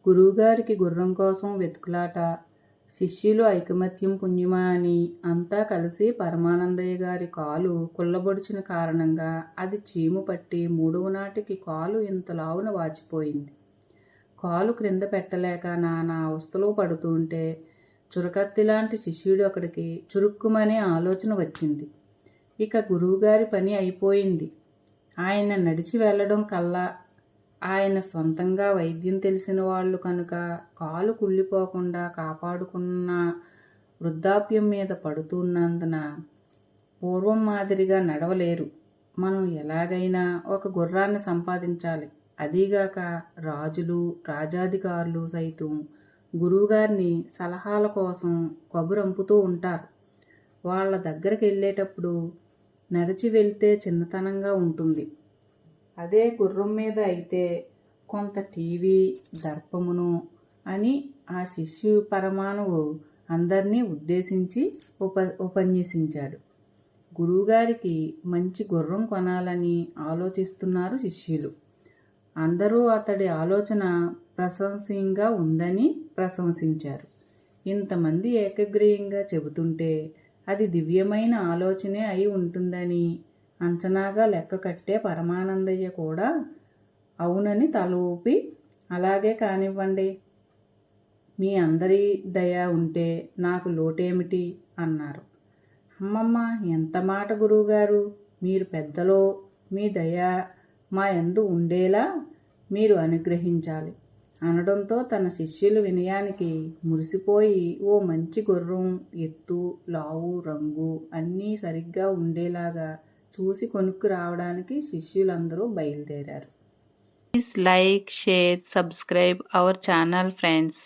గురువుగారికి గుర్రం కోసం వెతుకులాట, శిష్యులు ఐకమత్యం పుణ్యమా అని అంతా కలిసి పరమానందయ్య గారి కాలు కుళ్ళబొడిచిన కారణంగా అది చీము పట్టి 3వ నాటికి కాలు ఇంత లావున వాచిపోయింది. కాలు క్రింద పెట్టలేక నానా అవస్థలో పడుతుంటే చురకత్తిలాంటి శిష్యుడు అక్కడికి చురుక్కుమనే ఆలోచన వచ్చింది. ఇక గురువుగారి పని అయిపోయింది. ఆయన నడిచి వెళ్ళడం కల్లా ఆయన సొంతంగా వైద్యం తెలిసిన వాళ్ళు కనుక కాలు కుళ్ళిపోకుండా కాపాడుకున్న వృద్ధాప్యం మీద పడుతున్నందున పూర్వం మాదిరిగా నడవలేరు. మనం ఎలాగైనా ఒక గుర్రాన్ని సంపాదించాలి. అదీగాక రాజులు రాజాధికారులు సైతం గురువుగారిని సలహాల కోసం కబురంపుతూ ఉంటారు. వాళ్ళ దగ్గరికి వెళ్ళేటప్పుడు నడిచి వెళ్తే చిన్నతనంగా ఉంటుంది. అదే గుర్రం మీద అయితే కొంత టీవీ దర్పమును అని ఆ శిష్యు పరమాణువు అందరినీ ఉద్దేశించి ఉపన్యసించాడు. గురువుగారికి మంచి గుర్రం కొనాలని ఆలోచిస్తున్నారు శిష్యులు. అందరూ అతడి ఆలోచన ప్రశంసనీయంగా ఉందని ప్రశంసించారు. ఇంతమంది ఏకగ్రీయంగా చెబుతుంటే అది దివ్యమైన ఆలోచనే అయి ఉంటుందని అంచనాగా లెక్క కట్టే పరమానందయ్య కూడా అవునని తల ఊపి, అలాగే కానివ్వండి, మీ అందరి దయ ఉంటే నాకు లోటేమిటి అన్నారు. అమ్మమ్మ, ఎంత మాట గురువుగారు, మీరు పెద్దలో మీ దయ మా యందు ఉండేలా మీరు అనుగ్రహించాలి అనడంతో తన శిష్యుల వినయానికి మురిసిపోయి ఓ మంచి గుర్రం ఎత్తు, లావు, రంగు అన్నీ సరిగ్గా ఉండేలాగా చూసి కొనుక్కు రావడానికి శిష్యులందరూ బయలుదేరారు. Please like, share, subscribe our channel friends.